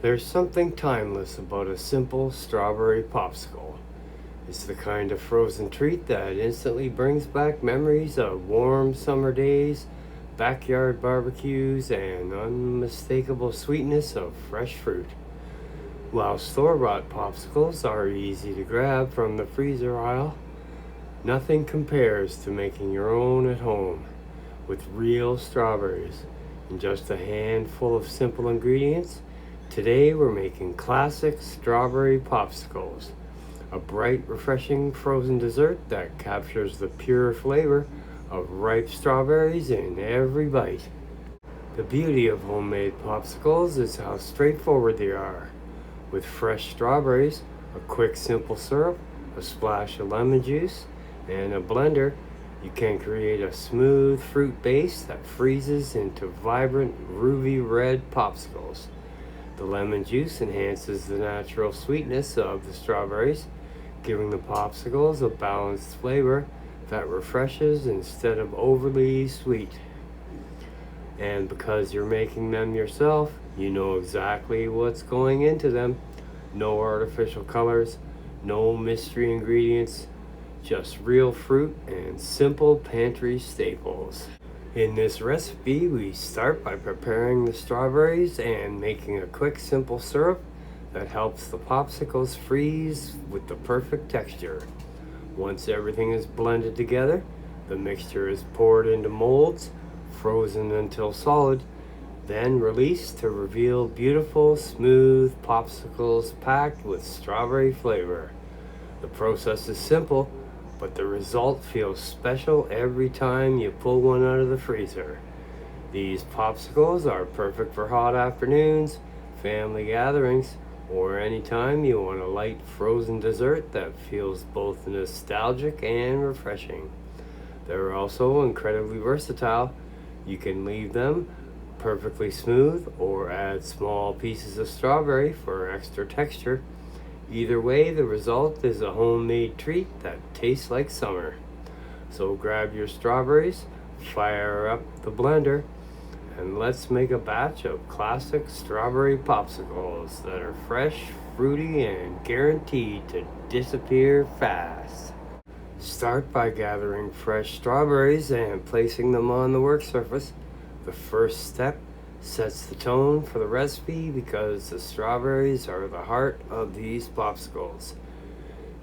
There's something timeless about a simple strawberry popsicle. It's the kind of frozen treat that instantly brings back memories of warm summer days, backyard barbecues, and unmistakable sweetness of fresh fruit. While store-bought popsicles are easy to grab from the freezer aisle, nothing compares to making your own at home with real strawberries and just a handful of simple ingredients. Today we're making classic strawberry popsicles, a bright, refreshing frozen dessert that captures the pure flavor of ripe strawberries in every bite. The beauty of homemade popsicles is how straightforward they are. With fresh strawberries, a quick simple syrup, a splash of lemon juice, and a blender, you can create a smooth fruit base that freezes into vibrant ruby red popsicles. The lemon juice enhances the natural sweetness of the strawberries, giving the popsicles a balanced flavor that refreshes instead of overly sweet. And because you're making them yourself, you know exactly what's going into them. No artificial colors, no mystery ingredients, just real fruit and simple pantry staples. In this recipe, we start by preparing the strawberries and making a quick, simple syrup that helps the popsicles freeze with the perfect texture. Once everything is blended together, the mixture is poured into molds, frozen until solid, then released to reveal beautiful, smooth popsicles packed with strawberry flavor. The process is simple, but the result feels special every time you pull one out of the freezer. These popsicles are perfect for hot afternoons, family gatherings, or anytime you want a light frozen dessert that feels both nostalgic and refreshing. They're also incredibly versatile. You can leave them perfectly smooth or add small pieces of strawberry for extra texture. Either way, the result is a homemade treat that tastes like summer. So grab your strawberries, fire up the blender, and let's make a batch of classic strawberry popsicles that are fresh, fruity, and guaranteed to disappear fast. Start by gathering fresh strawberries and placing them on the work surface. The first step sets the tone for the recipe because the strawberries are the heart of these popsicles.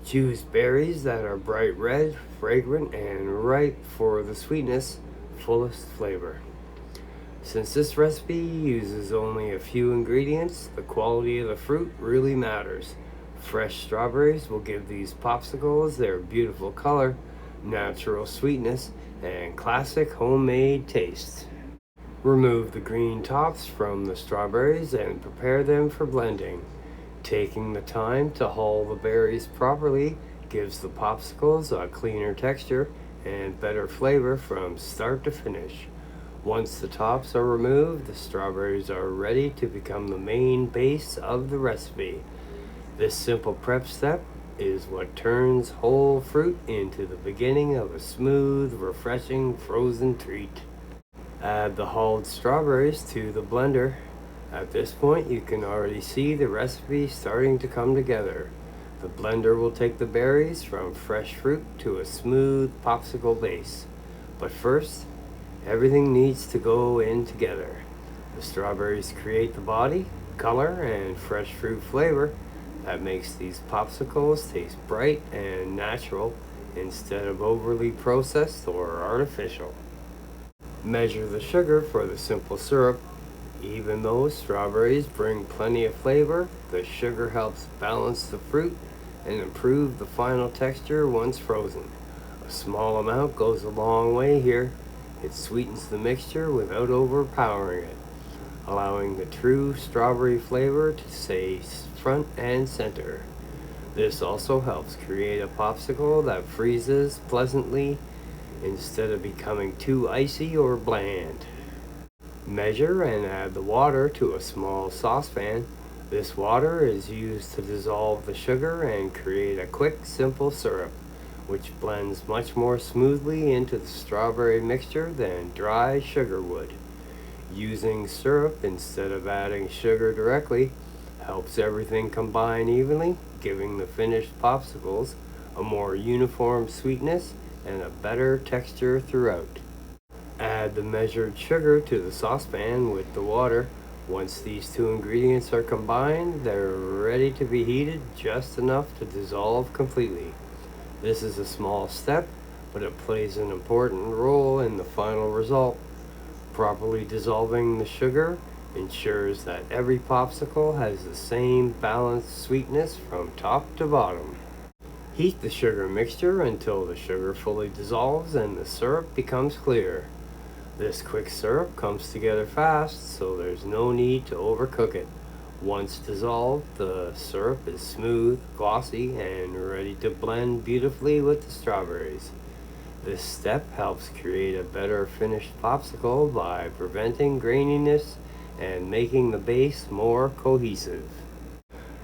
Choose berries that are bright red, fragrant, and ripe for the sweetness, fullest flavor. Since this recipe uses only a few ingredients, the quality of the fruit really matters. Fresh strawberries will give these popsicles their beautiful color, natural sweetness, and classic homemade taste. Remove the green tops from the strawberries and prepare them for blending. Taking the time to hull the berries properly gives the popsicles a cleaner texture and better flavor from start to finish. Once the tops are removed, the strawberries are ready to become the main base of the recipe. This simple prep step is what turns whole fruit into the beginning of a smooth, refreshing frozen treat. Add the hulled strawberries to the blender. At this point, you can already see the recipe starting to come together. The blender will take the berries from fresh fruit to a smooth popsicle base. But first, everything needs to go in together. The strawberries create the body, color, and fresh fruit flavor that makes these popsicles taste bright and natural instead of overly processed or artificial. Measure the sugar for the simple syrup. Even though strawberries bring plenty of flavor, the sugar helps balance the fruit and improve the final texture once frozen. A small amount goes a long way here. It sweetens the mixture without overpowering it, allowing the true strawberry flavor to stay front and center. This also helps create a popsicle that freezes pleasantly instead of becoming too icy or bland. Measure and add the water to a small saucepan. This water is used to dissolve the sugar and create a quick, simple syrup, which blends much more smoothly into the strawberry mixture than dry sugar would. Using syrup instead of adding sugar directly helps everything combine evenly, giving the finished popsicles a more uniform sweetness and a better texture throughout. Add the measured sugar to the saucepan with the water. Once these two ingredients are combined, they're ready to be heated just enough to dissolve completely. This is a small step, but it plays an important role in the final result. Properly dissolving the sugar ensures that every popsicle has the same balanced sweetness from top to bottom. Heat the sugar mixture until the sugar fully dissolves and the syrup becomes clear. This quick syrup comes together fast, so there's no need to overcook it. Once dissolved, the syrup is smooth, glossy, and ready to blend beautifully with the strawberries. This step helps create a better finished popsicle by preventing graininess and making the base more cohesive.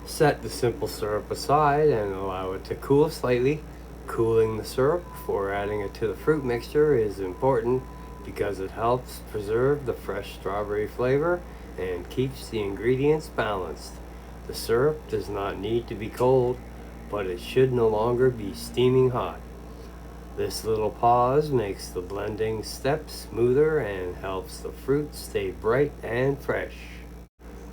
Set the simple syrup aside and allow it to cool slightly. Cooling the syrup before adding it to the fruit mixture is important because it helps preserve the fresh strawberry flavor and keeps the ingredients balanced. The syrup does not need to be cold, but it should no longer be steaming hot. This little pause makes the blending step smoother and helps the fruit stay bright and fresh.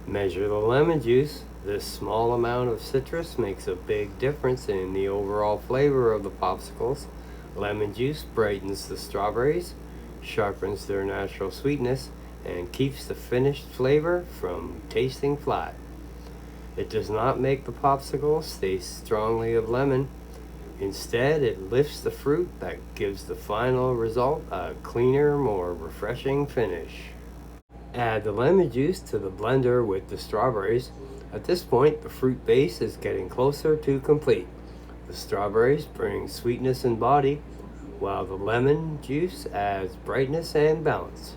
Measure the lemon juice. This small amount of citrus makes a big difference in the overall flavor of the popsicles. Lemon juice brightens the strawberries, sharpens their natural sweetness, and keeps the finished flavor from tasting flat. It does not make the popsicles taste strongly of lemon. Instead, it lifts the fruit that gives the final result a cleaner, more refreshing finish. Add the lemon juice to the blender with the strawberries. At this point, the fruit base is getting closer to complete. The strawberries bring sweetness and body, while the lemon juice adds brightness and balance.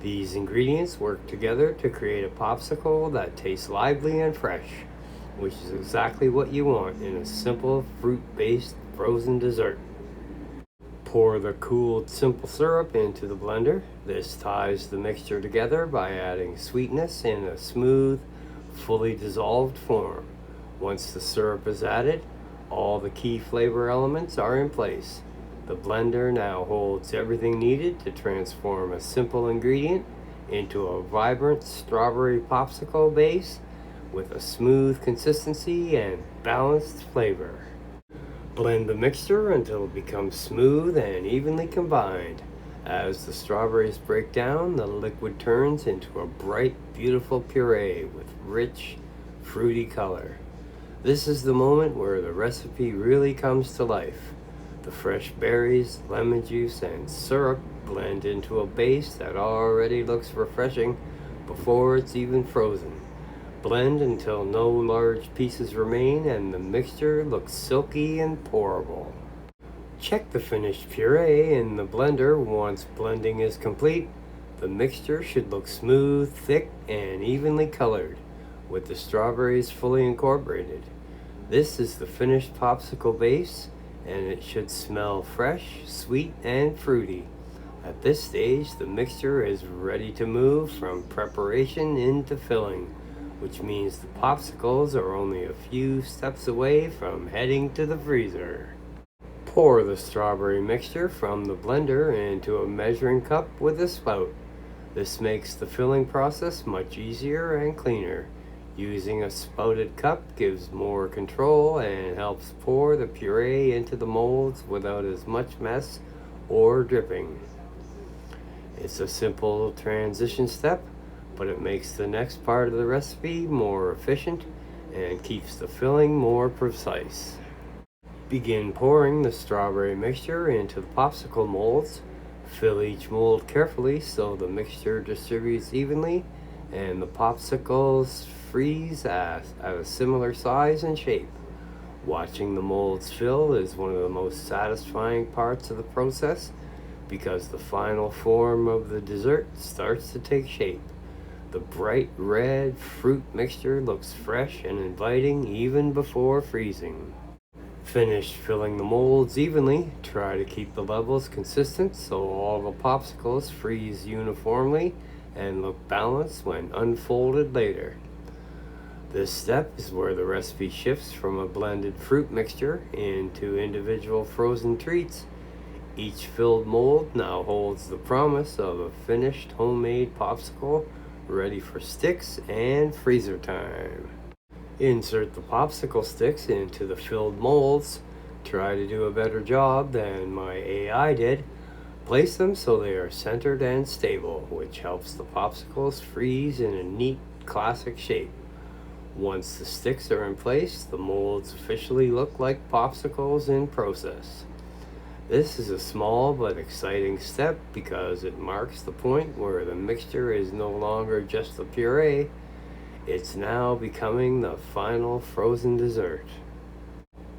These ingredients work together to create a popsicle that tastes lively and fresh, which is exactly what you want in a simple fruit-based frozen dessert. Pour the cooled simple syrup into the blender. This ties the mixture together by adding sweetness in a smooth, fully dissolved form. Once the syrup is added, all the key flavor elements are in place. The blender now holds everything needed to transform a simple ingredient into a vibrant strawberry popsicle base with a smooth consistency and balanced flavor. Blend the mixture until it becomes smooth and evenly combined. As the strawberries break down, the liquid turns into a bright, beautiful puree with rich, fruity color. This is the moment where the recipe really comes to life. The fresh berries, lemon juice, and syrup blend into a base that already looks refreshing before it's even frozen. Blend until no large pieces remain and the mixture looks silky and pourable. Check the finished puree in the blender once blending is complete. The mixture should look smooth, thick, and evenly colored, with the strawberries fully incorporated. This is the finished popsicle base, and it should smell fresh, sweet, and fruity. At this stage, the mixture is ready to move from preparation into filling, which means the popsicles are only a few steps away from heading to the freezer. Pour the strawberry mixture from the blender into a measuring cup with a spout. This makes the filling process much easier and cleaner. Using a spouted cup gives more control and helps pour the puree into the molds without as much mess or dripping. It's a simple transition step, but it makes the next part of the recipe more efficient and keeps the filling more precise. Begin pouring the strawberry mixture into the popsicle molds. Fill each mold carefully so the mixture distributes evenly and the popsicles freeze at a similar size and shape. Watching the molds fill is one of the most satisfying parts of the process because the final form of the dessert starts to take shape. The bright red fruit mixture looks fresh and inviting even before freezing. Finish filling the molds evenly. Try to keep the levels consistent so all the popsicles freeze uniformly and look balanced when unfolded later. This step is where the recipe shifts from a blended fruit mixture into individual frozen treats. Each filled mold now holds the promise of a finished homemade popsicle ready for sticks and freezer time. Insert the popsicle sticks into the filled molds. Try to do a better job than my AI did. Place them so they are centered and stable, which helps the popsicles freeze in a neat, classic shape. Once the sticks are in place, the molds officially look like popsicles in process. This is a small but exciting step because it marks the point where the mixture is no longer just a puree, it's now becoming the final frozen dessert.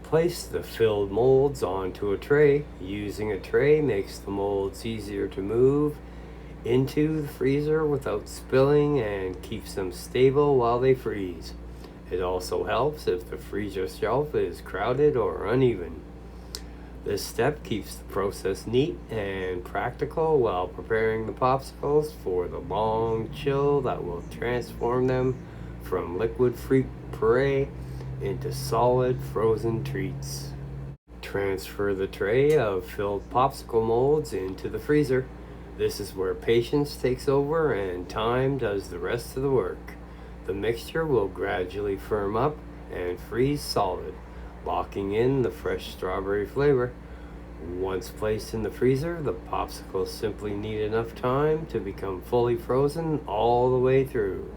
Place the filled molds onto a tray. Using a tray makes the molds easier to move into the freezer without spilling and keeps them stable while they freeze. It also helps if the freezer shelf is crowded or uneven. This step keeps the process neat and practical while preparing the popsicles for the long chill that will transform them from liquid fruit puree into solid frozen treats. Transfer the tray of filled popsicle molds into the freezer. This is where patience takes over and time does the rest of the work. The mixture will gradually firm up and freeze solid, locking in the fresh strawberry flavor. Once placed in the freezer, the popsicles simply need enough time to become fully frozen all the way through.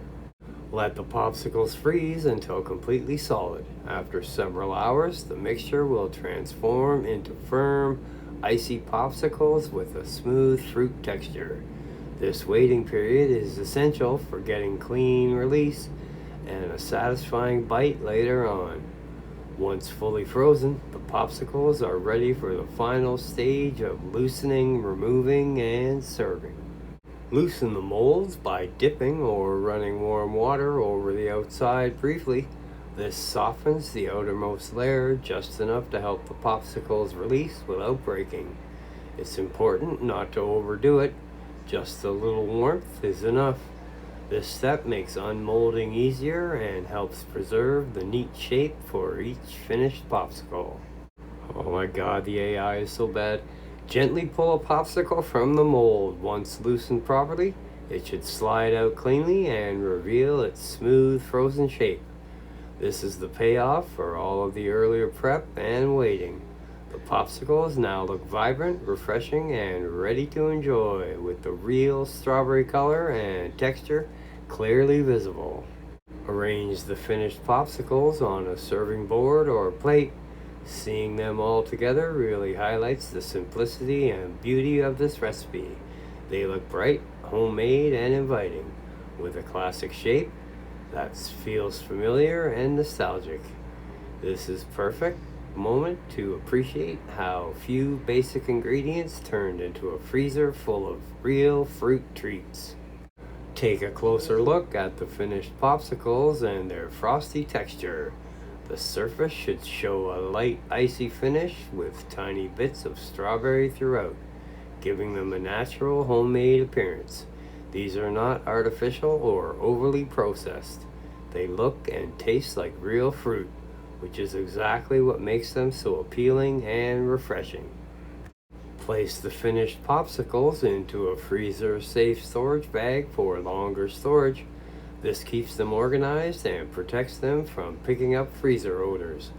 Let the popsicles freeze until completely solid. After several hours, the mixture will transform into firm, icy popsicles with a smooth fruit texture. This waiting period is essential for getting clean release and a satisfying bite later on. Once fully frozen, the popsicles are ready for the final stage of loosening, removing, and serving. Loosen the molds by dipping or running warm water over the outside briefly. This softens the outermost layer just enough to help the popsicles release without breaking. It's important not to overdo it. Just a little warmth is enough. This step makes unmolding easier and helps preserve the neat shape for each finished popsicle. Oh my god, the AI is so bad. Gently pull a popsicle from the mold. Once loosened properly, it should slide out cleanly and reveal its smooth frozen shape. This is the payoff for all of the earlier prep and waiting. The popsicles now look vibrant, refreshing, and ready to enjoy with the real strawberry color and texture clearly visible. Arrange the finished popsicles on a serving board or plate. Seeing them all together really highlights the simplicity and beauty of this recipe. They look bright, homemade, and inviting, with a classic shape that feels familiar and nostalgic. This is perfect moment to appreciate how few basic ingredients turned into a freezer full of real fruit treats. Take a closer look at the finished popsicles and their frosty texture. The surface should show a light icy finish with tiny bits of strawberry throughout, giving them a natural homemade appearance. These are not artificial or overly processed. They look and taste like real fruit, which is exactly what makes them so appealing and refreshing. Place the finished popsicles into a freezer-safe storage bag for longer storage. This keeps them organized and protects them from picking up freezer odors.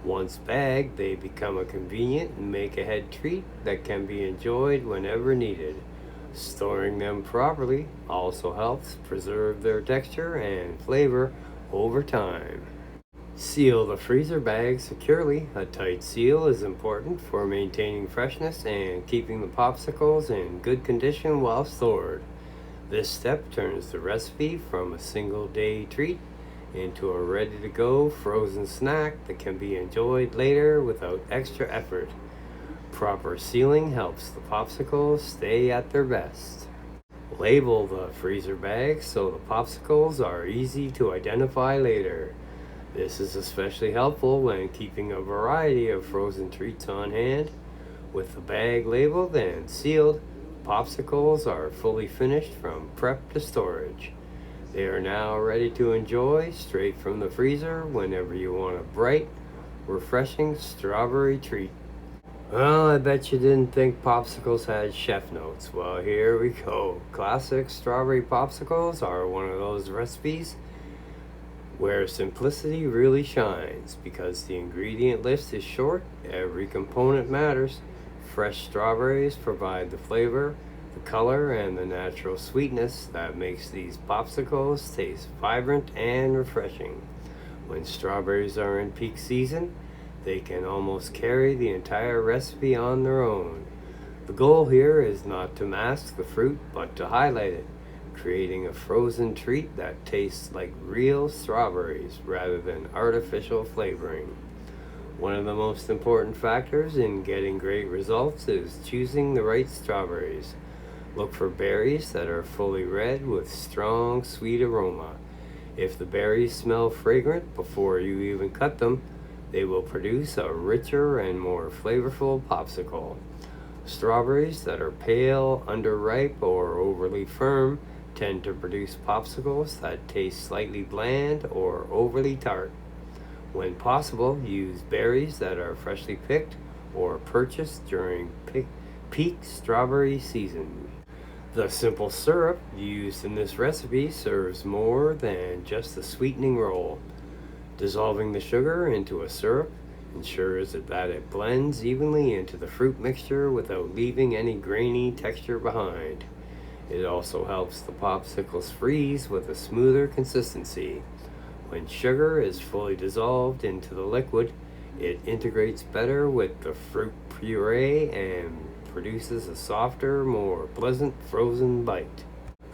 Once bagged, they become a convenient and make-ahead treat that can be enjoyed whenever needed. Storing them properly also helps preserve their texture and flavor over time. Seal the freezer bag securely. A tight seal is important for maintaining freshness and keeping the popsicles in good condition while stored. This step turns the recipe from a single-day treat into a ready-to-go frozen snack that can be enjoyed later without extra effort. Proper sealing helps the popsicles stay at their best. Label the freezer bag so the popsicles are easy to identify later. This is especially helpful when keeping a variety of frozen treats on hand. With the bag labeled and sealed, popsicles are fully finished from prep to storage. They are now ready to enjoy straight from the freezer whenever you want a bright, refreshing strawberry treat. Well, I bet you didn't think popsicles had chef notes. Well, here we go. Classic Strawberry Popsicles are one of those recipes where simplicity really shines because the ingredient list is short, every component matters. Fresh strawberries provide the flavor, the color, and the natural sweetness that makes these popsicles taste vibrant and refreshing. When strawberries are in peak season, they can almost carry the entire recipe on their own. The goal here is not to mask the fruit, but to highlight it, creating a frozen treat that tastes like real strawberries rather than artificial flavoring. One of the most important factors in getting great results is choosing the right strawberries. Look for berries that are fully red with strong sweet aroma. If the berries smell fragrant before you even cut them, they will produce a richer and more flavorful popsicle. Strawberries that are pale, underripe, or overly firm tend to produce popsicles that taste slightly bland or overly tart. When possible, use berries that are freshly picked or purchased during peak strawberry season. The simple syrup used in this recipe serves more than just a sweetening role. Dissolving the sugar into a syrup ensures that it blends evenly into the fruit mixture without leaving any grainy texture behind. It also helps the popsicles freeze with a smoother consistency. When sugar is fully dissolved into the liquid, it integrates better with the fruit puree and produces a softer, more pleasant frozen bite.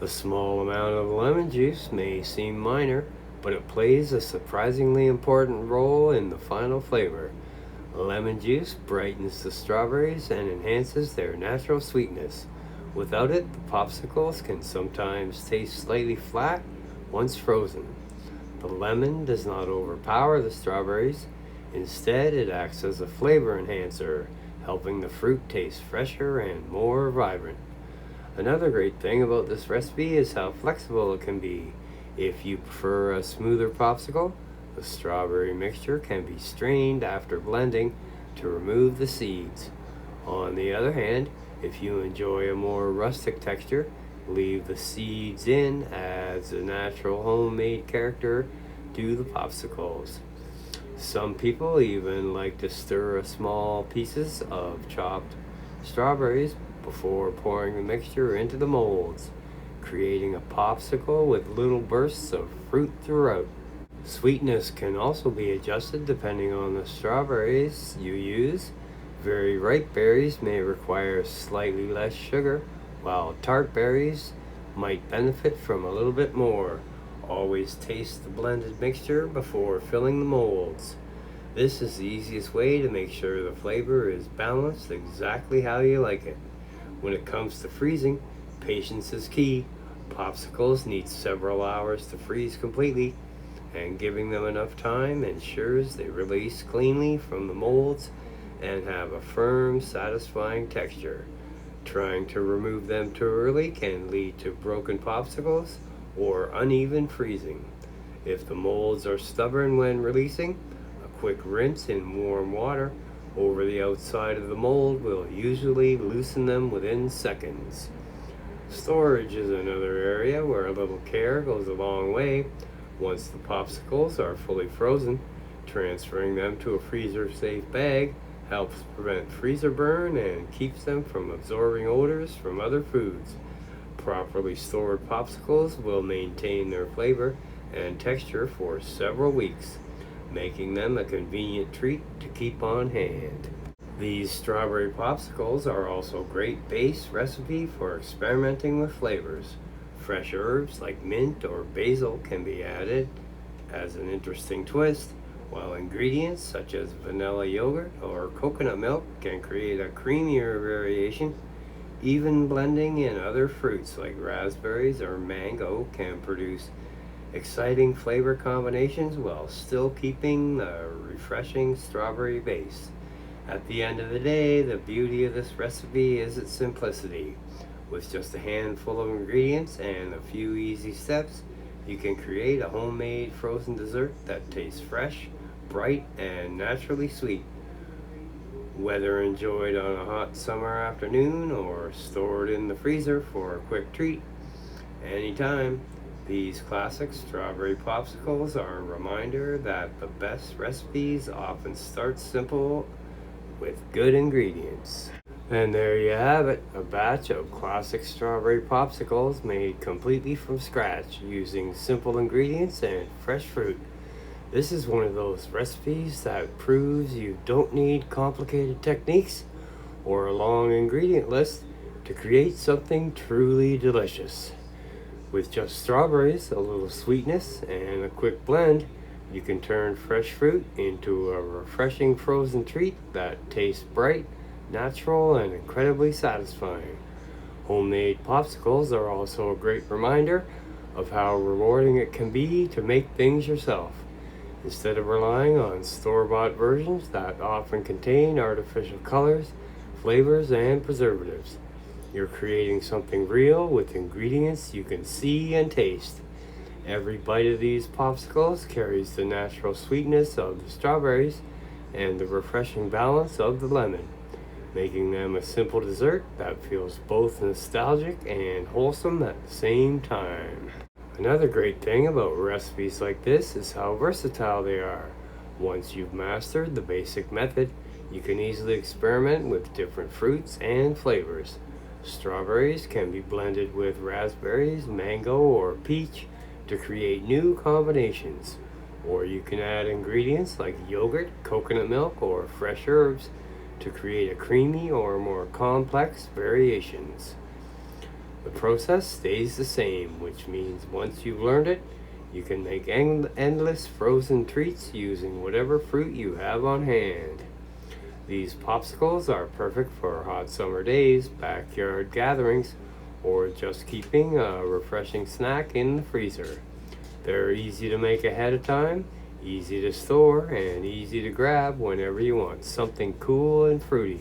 The small amount of lemon juice may seem minor, but it plays a surprisingly important role in the final flavor. Lemon juice brightens the strawberries and enhances their natural sweetness. Without it, the popsicles can sometimes taste slightly flat once frozen. The lemon does not overpower the strawberries. Instead, it acts as a flavor enhancer, helping the fruit taste fresher and more vibrant. Another great thing about this recipe is how flexible it can be. If you prefer a smoother popsicle, the strawberry mixture can be strained after blending to remove the seeds. On the other hand, if you enjoy a more rustic texture, leave the seeds in as a natural homemade character to the popsicles. Some people even like to stir small pieces of chopped strawberries before pouring the mixture into the molds, creating a popsicle with little bursts of fruit throughout. Sweetness can also be adjusted depending on the strawberries you use. Very ripe berries may require slightly less sugar, while tart berries might benefit from a little bit more. Always taste the blended mixture before filling the molds. This is the easiest way to make sure the flavor is balanced exactly how you like it. When it comes to freezing, patience is key. Popsicles need several hours to freeze completely, and giving them enough time ensures they release cleanly from the molds and have a firm, satisfying texture. Trying to remove them too early can lead to broken popsicles or uneven freezing. If the molds are stubborn when releasing, a quick rinse in warm water over the outside of the mold will usually loosen them within seconds. Storage is another area where a little care goes a long way. Once the popsicles are fully frozen, transferring them to a freezer-safe bag helps prevent freezer burn and keeps them from absorbing odors from other foods. Properly stored popsicles will maintain their flavor and texture for several weeks, making them a convenient treat to keep on hand. These strawberry popsicles are also a great base recipe for experimenting with flavors. Fresh herbs like mint or basil can be added as an interesting twist, while ingredients such as vanilla yogurt or coconut milk can create a creamier variation. Even blending in other fruits like raspberries or mango can produce exciting flavor combinations while still keeping the refreshing strawberry base. At the end of the day, the beauty of this recipe is its simplicity. With just a handful of ingredients and a few easy steps, you can create a homemade frozen dessert that tastes fresh, bright, and naturally sweet. Whether enjoyed on a hot summer afternoon or stored in the freezer for a quick treat, anytime, these classic strawberry popsicles are a reminder that the best recipes often start simple with good ingredients. And there you have it, a batch of classic strawberry popsicles made completely from scratch using simple ingredients and fresh fruit. This is one of those recipes that proves you don't need complicated techniques or a long ingredient list to create something truly delicious. With just strawberries, a little sweetness, and a quick blend, you can turn fresh fruit into a refreshing frozen treat that tastes bright, natural, and incredibly satisfying. Homemade popsicles are also a great reminder of how rewarding it can be to make things yourself, instead of relying on store-bought versions that often contain artificial colors, flavors, and preservatives. You're creating something real with ingredients you can see and taste. Every bite of these popsicles carries the natural sweetness of the strawberries and the refreshing balance of the lemon, making them a simple dessert that feels both nostalgic and wholesome at the same time. Another great thing about recipes like this is how versatile they are. Once you've mastered the basic method, you can easily experiment with different fruits and flavors. Strawberries can be blended with raspberries, mango, or peach to create new combinations. Or you can add ingredients like yogurt, coconut milk, or fresh herbs to create a creamy or more complex variations. The process stays the same, which means once you've learned it, you can make endless frozen treats using whatever fruit you have on hand. These popsicles are perfect for hot summer days, backyard gatherings, or just keeping a refreshing snack in the freezer. They're easy to make ahead of time, easy to store, and easy to grab whenever you want something cool and fruity.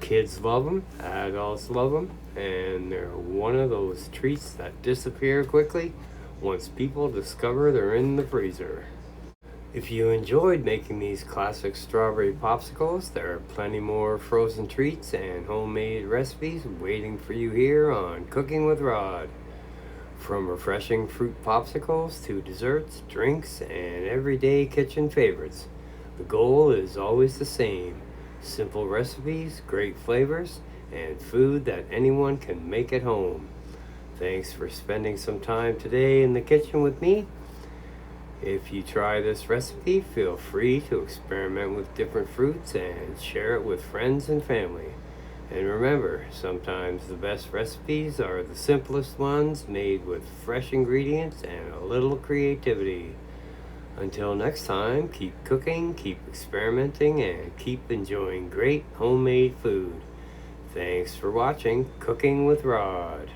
Kids love them, adults love them, and they're one of those treats that disappear quickly once people discover they're in the freezer. If you enjoyed making these classic strawberry popsicles, there are plenty more frozen treats and homemade recipes waiting for you here on Cooking with Rod. From refreshing fruit popsicles to desserts, drinks, and everyday kitchen favorites, the goal is always the same: simple recipes, great flavors, and food that anyone can make at home. Thanks for spending some time today in the kitchen with me. If you try this recipe, feel free to experiment with different fruits and share it with friends and family. And remember, sometimes the best recipes are the simplest ones, made with fresh ingredients and a little creativity. Until next time, keep cooking, keep experimenting, and keep enjoying great homemade food. Thanks for watching Cooking with Rod.